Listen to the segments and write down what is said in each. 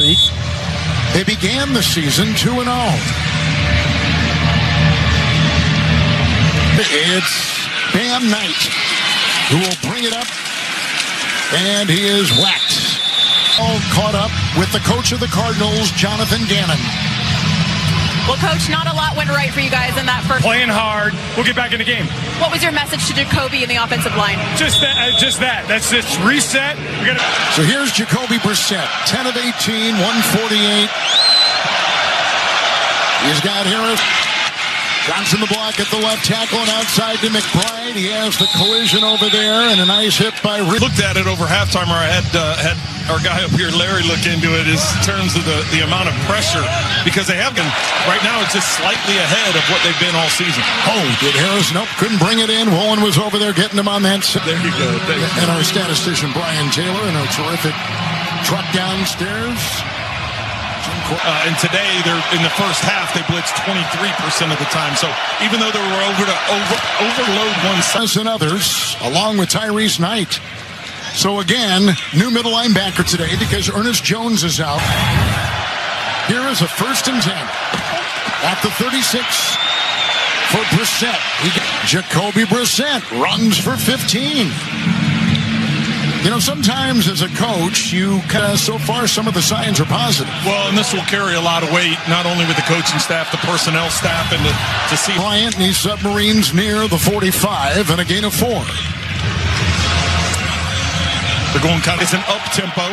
They began the season 2-0. It's Bam Knight who will bring it up, and he is whacked. All caught up with the coach of the Cardinals, Jonathan Gannon. Well, Coach, not a lot went right for you guys in that first. Playing hard. We'll get back in the game. What was your message to Jacoby in the offensive line? Just that. That's just reset. So here's Jacoby Brissett, 10 of 18, 148. He's got Harris. Johnson the block at the left tackle and outside to McBride. He has the collision over there and a nice hit by Rick. Looked at it over halftime, or I had our guy up here, Larry, look into it in terms of the amount of pressure, because they have been, right now it's just slightly ahead of what they've been all season. Oh, did Harris? Nope, couldn't bring it in. Woolen was over there getting him on that. There you go. And our statistician, Brian Taylor, and a terrific truck downstairs. And today, they're in the first half, they blitzed 23% of the time. So even though they were overload one side and others, along with Tyrese Knight. So again, new middle linebacker today because Ernest Jones is out. Here is a 1st and 10 at the 36 for Brissett. Jacoby Brissett runs for 15. You know, sometimes as a coach, so far some of the signs are positive. Well, and this will carry a lot of weight, not only with the coaching staff, the personnel staff, and to see Bryant and these Submarines near the 45 and a gain of 4. They're going it's an up tempo.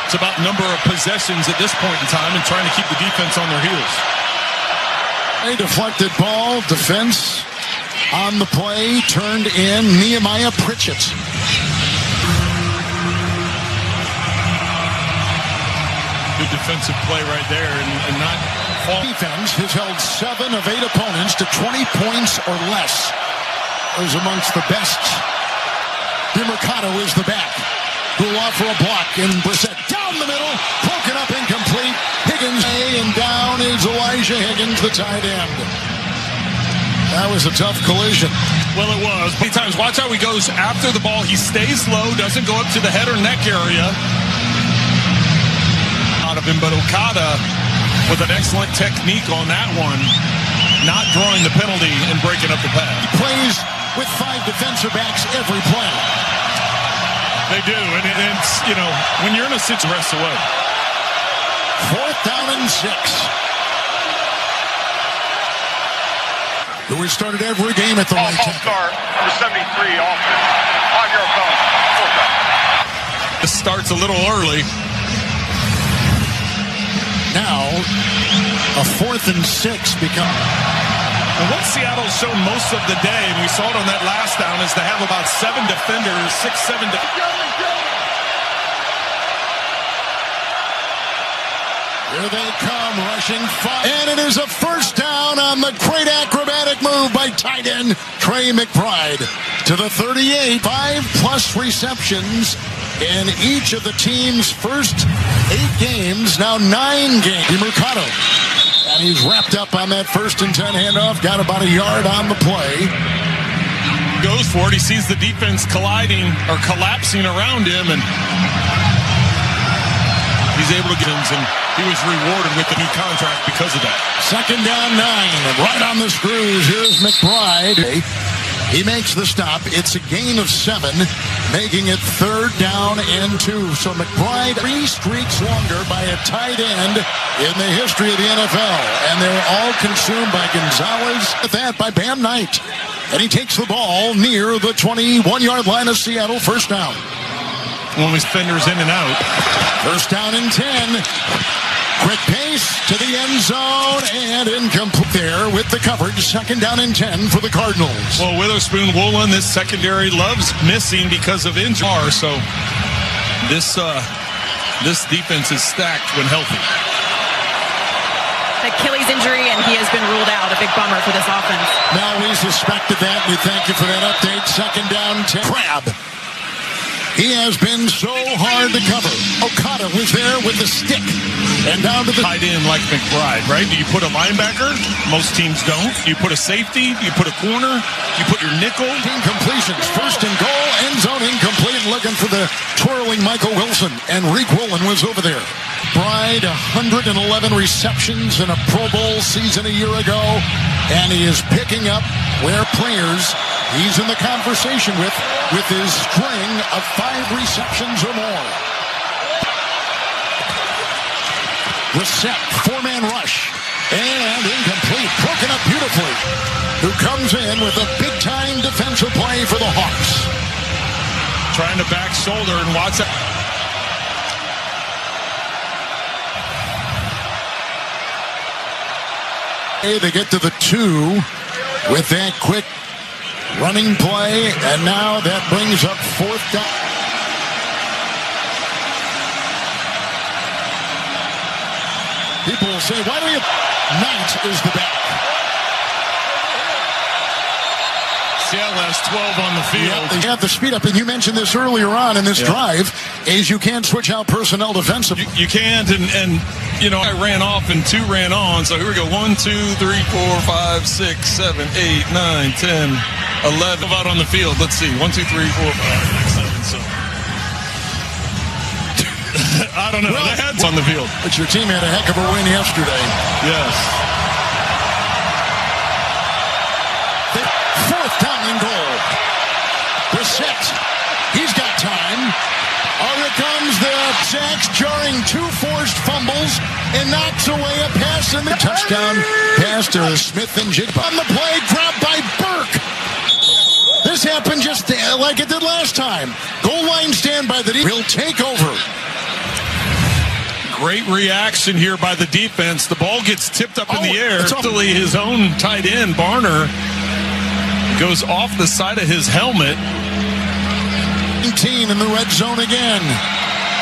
It's about number of possessions at this point in time and trying to keep the defense on their heels. A deflected ball, defense on the play, turned in Nehemiah Pritchett. Good defensive play right there and not fall. Defense has held 7 of 8 opponents to 20 points or less. Those amongst the best. DiMercato is the back. Who'll offer a block, and Brissett down the middle, broken up, incomplete. Higgins, and down is Elijah Higgins, the tight end. That was a tough collision. Well, it was. Many times, watch how he goes after the ball. He stays low, doesn't go up to the head or neck area. Out of him, but Okada with an excellent technique on that one, not drawing the penalty and breaking up the pass. He plays with 5 defensive backs every play. They do, and it's, you know, when you're in a situation, rest away. 4th down and 6. Who has started every game at the right tackle. Start for 73 offense. On your phone. 4th down. This starts a little early. Now, a 4th and 6 become. And what Seattle's shown most of the day, and we saw it on that last down, is they have about 7 defenders, 6, 7 Here they come, rushing 5. And it is a 1st down on the great acrobatic move by tight end Trey McBride to the 38. 5+ receptions in each of the team's first 8 games, now 9 games. DiMercato. And he's wrapped up on that 1st and 10 handoff. Got about a yard on the play. Goes for it. He sees the defense colliding or collapsing around him, and he's able to get him, and he was rewarded with the new contract because of that. 2nd down 9. Right on the screws. Here's McBride. He makes the stop. It's a gain of 7, making it 3rd down and 2. So McBride 3 streaks longer by a tight end in the history of the NFL. And they're all consumed by Gonzalez. At that by Bam Knight. And he takes the ball near the 21-yard line of Seattle. 1st down. One of his fenders in and out. 1st down and 10. Quick pace to the end zone and incomplete there with the coverage. 2nd down and 10 for the Cardinals. Well, Witherspoon, Woolen, this secondary loves missing because of injury. So this defense is stacked when healthy. Achilles injury, and he has been ruled out. A big bummer for this offense. Now we suspected that. We thank you for that update. 2nd down 10. Crab. He has been so hard to cover. Okada was there with the stick. And down to the tight end like McBride, right? Do you put a linebacker? Most teams don't. You put a safety? You put a corner? You put your nickel? Team completions. 1st and goal. End zone incomplete. looking for the twirling Michael Wilson, and Reek Woolen was over there. Bride, 111 receptions in a Pro Bowl season a year ago, and he is picking up where players he's in the conversation with his string of 5 receptions or more. Reset, 4-man rush, and incomplete, broken up beautifully. Who comes in with a big-time defensive play for the Hawks. Trying to back shoulder and watch it. They get to the 2 with that quick running play, and now that brings up 4th down. People will say, why do we have Knight is the back? Seattle has 12 on the field. Yep, they have the speed up, and you mentioned this earlier on in this drive, is you can't switch out personnel defensively. You can't, and you know, I ran off and 2 ran on, so here we go. 1, 2, 3, 4, 5, 6, 7, 8, 9, 10, 11 out on the field. Let's see. 1, 2, 3, 4, 5, 6, 7, so. I don't know. Well, the head's on the field. But your team had a heck of a win yesterday. Yes. 4th down and goal. Brissett. He's got time. Oh, here comes the sacks, jarring 2 forced fumbles and knocks away a pass in the touchdown pass to Smith and Jigba. On the play, grabbed by Burke. This happened just like it did last time. Goal line stand by the defense. He'll take over. Great reaction here by the defense. The ball gets tipped up in the air. Actually, his own tight end, Barner, goes off the side of his helmet. 19 in the red zone again.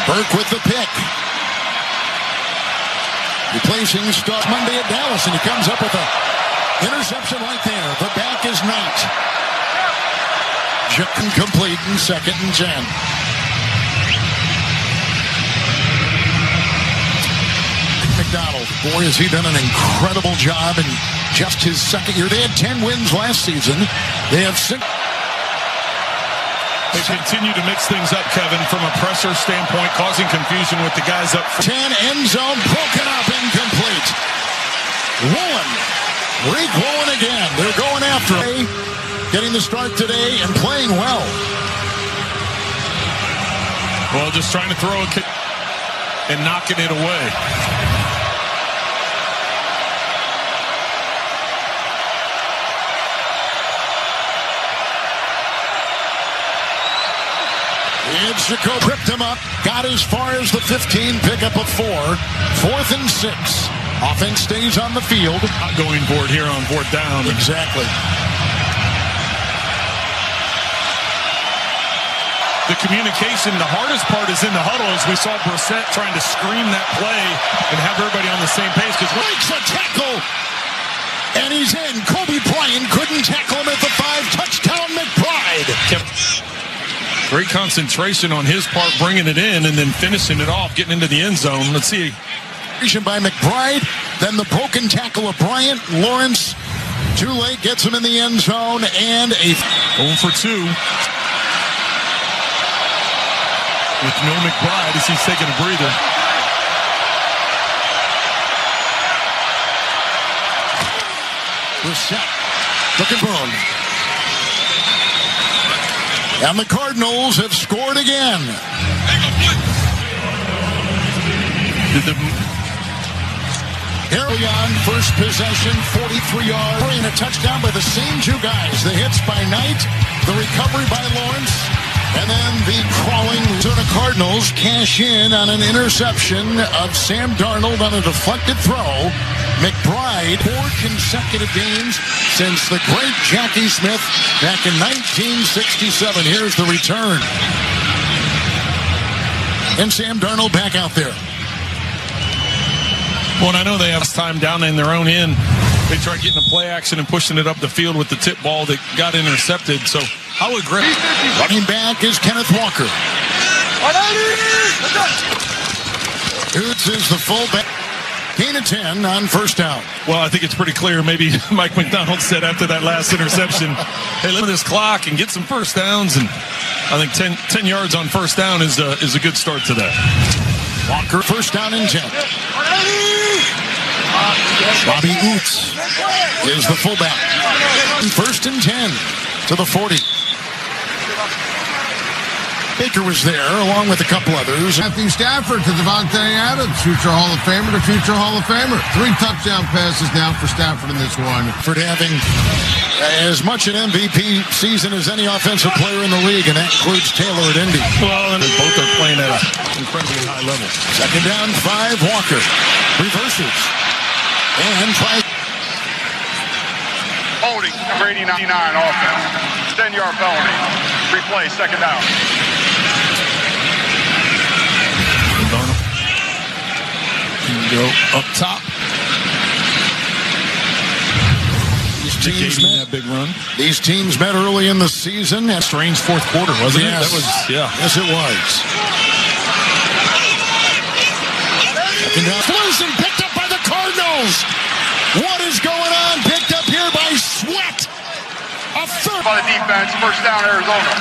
Burke with the pick. Replacing Stubbs Monday at Dallas, and he comes up with a interception right there. The back is Knight. Complete in 2nd and 10. McDonald, boy, has he done an incredible job in just his 2nd year. They had 10 wins last season. They have 6. They continue to mix things up, Kevin, from a pressure standpoint, causing confusion with the guys up. 10 end zone, broken up, incomplete. Woolen, Reek Woolen again. They're going after him. Getting the start today and playing well. Well, just trying to throw a kick and knocking it away. It's Jacob, tripped him up, got as far as the 15, pick up a 4. 4th and 6. Offense stays on the field. Not going for it here on 4th down. Exactly. The communication, the hardest part is in the huddle, as we saw Brissett trying to scream that play and have everybody on the same page. Because makes a tackle, and he's in. Kobe Bryant couldn't tackle him at the 5. Touchdown, McBride. Great concentration on his part, bringing it in and then finishing it off, getting into the end zone. Let's see. By McBride, then the broken tackle of Bryant. Lawrence, too late, gets him in the end zone, and a 0 for 2. With no McBride as he's taking a breather. Reset. Looking boom. And the Cardinals have scored again. On first possession, 43 yards, and a touchdown by the same 2 guys. The hits by Knight, the recovery by Lawrence, and then the crawling Arizona Cardinals cash in on an interception of Sam Darnold on a deflected throw. McBride, 4 consecutive games since the great Jackie Smith back in 1967. Here's the return. And Sam Darnold back out there. Well, and I know they have time down in their own end. They tried getting a play action and pushing it up the field with the tip ball that got intercepted. So how aggressive. Running back is Kenneth Walker. Hoots is the fullback. Gain of 10 on first down. Well, I think it's pretty clear. Maybe Mike McDonald said after that last interception, hey, limit this clock and get some first downs. And I think 10 yards on first down is a good start to that. Walker, first down and 10. Bobby Oots is the fullback. First and 10 to the 40. Baker was there, along with a couple others. Matthew Stafford to Devontae Adams, future Hall of Famer to future Hall of Famer. 3 touchdown passes now for Stafford in this one. For having as much an MVP season as any offensive player in the league, and that includes Taylor at Indy. Well, and both are playing at an incredibly high level. Second down, 5, Walker. Reverses. And tries. Holding, number 89 offense. 10-yard penalty. Replay, second down. Go up top. These teams met early in the season. A strange fourth quarter, wasn't it? That was, Yes, it was. Wilson picked up by the Cardinals. What is going on? Picked up here by Sweat. A third. By the defense, first down, Arizona.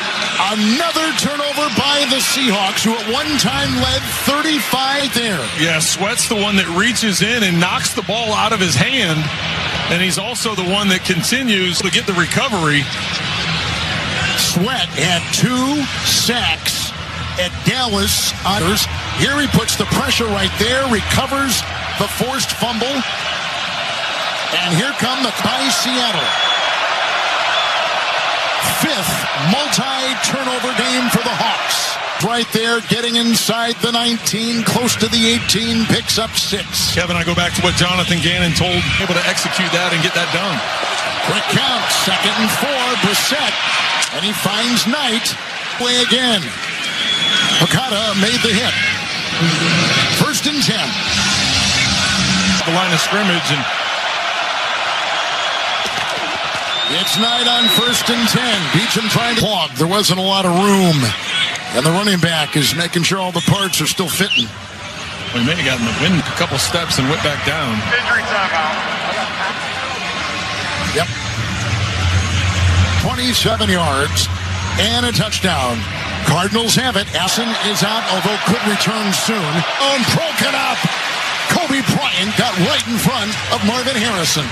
Another turnover by the Seahawks, who at one time led 35 there. Yeah, Sweat's the one that reaches in and knocks the ball out of his hand. And he's also the one that continues to get the recovery. Sweat had 2 sacks at Dallas. Here he puts the pressure right there, recovers the forced fumble. And here come the by Seattle. 5th multi-turnover game for the Hawks. Right there, getting inside the 19, close to the 18, picks up 6. Kevin, I go back to what Jonathan Gannon told, able to execute that and get that done. Quick count, 2nd and 4, Brissett, and he finds Knight. Play again. Okada made the hit. First and 10. The line of scrimmage, and it's Knight on first and 10. Beecham trying to clog. There wasn't a lot of room. And the running back is making sure all the parts are still fitting. We may have gotten the wind a couple steps and went back down. Injury timeout. Yep. 27 yards and a touchdown. Cardinals have it. Essen is out, although could return soon. Broken up. Kobe Bryant got right in front of Marvin Harrison.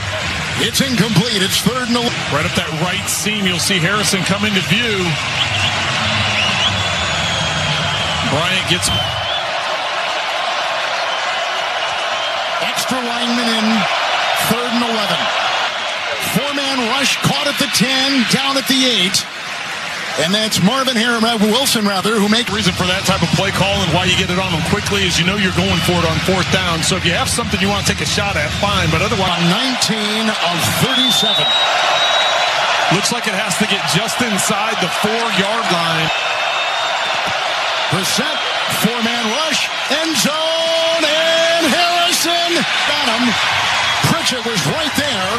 It's incomplete. It's 3rd and 11. Right up that right seam, you'll see Harrison come into view. Bryant gets extra lineman in 3rd and 11. 4-man rush caught at the 10, down at the 8. And that's Wilson, who make reason for that type of play call, and why you get it on them quickly is you know you're going for it on 4th down. So if you have something you want to take a shot at, fine. But otherwise, 19 of 37. Looks like it has to get just inside the 4-yard line. Brissett, 4-man rush, end zone, and Harrison got him. Pritchett was right there,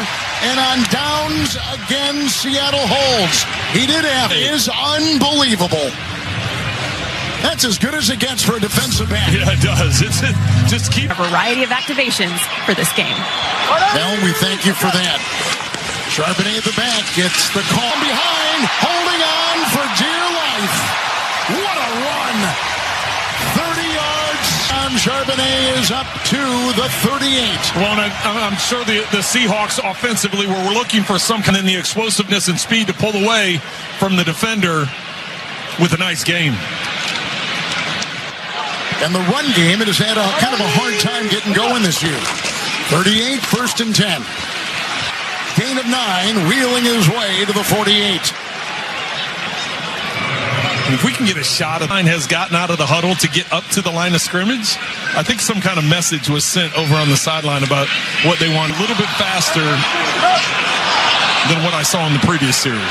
and on downs again, Seattle holds. He did have is unbelievable. That's as good as it gets for a defensive back. Yeah, it does. Just keep a variety of activations for this game. Well, we thank you for that. Charbonnet at the back gets the call behind, holding on for dear life. What a run! 30 yards. Charbonnet is up to the 38. Well, I'm sure the Seahawks offensively were looking for some kind of the explosiveness and speed to pull away from the defender with a nice game. And the run game, it has had a kind of a hard time getting going this year. 38, 1st and 10. Gain of 9, wheeling his way to the 48. And if we can get a shot of line has gotten out of the huddle to get up to the line of scrimmage, I think some kind of message was sent over on the sideline about what they want a little bit faster than what I saw in the previous series.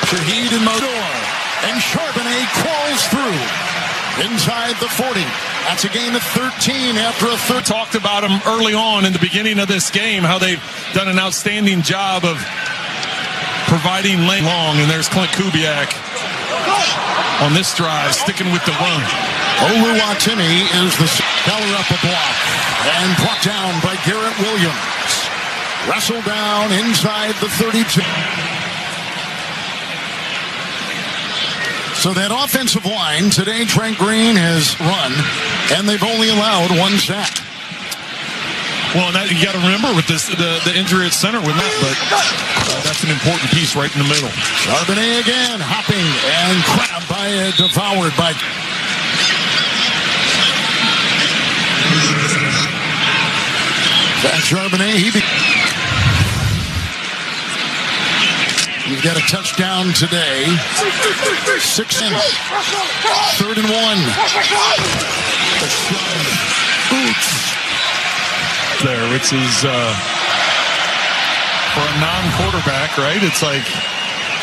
Shaheed and Modor, and Charbonnet crawls through inside the 40. That's a gain of 13 after a third. Talked about them early on in the beginning of this game, how they've done an outstanding job of providing lane long, and there's Clint Kubiak on this drive, sticking with the run. Oluwatimi is the Keller up a block and brought down by Garrett Williams. Wrestled down inside the 32. So that offensive line today, Trent Green has run, and they've only allowed 1 sack. Well, and that, you got to remember with this the injury at center with that, but that's an important piece right in the middle. Charbonnet again, hopping and grabbed by devoured by. That Charbonnet, You've got a touchdown today. 6 in. 3rd and 1. Boots. There, which is for a non-quarterback, right? It's like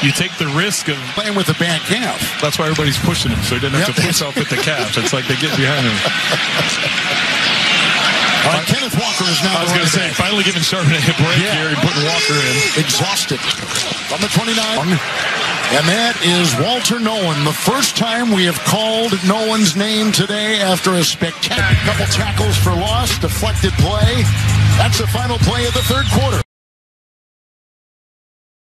you take the risk of playing with a bad calf. That's why everybody's pushing him, so he doesn't have to push off with the calf. It's like they get behind him. Kenneth Walker is now. I was going to say, finally giving Charbonnet a break here and putting Walker in. Exhausted. On the 29. And that is Walter Nolan. The first time we have called Nolan's name today after a spectacular couple tackles for loss, deflected play. That's the final play of the 3rd quarter.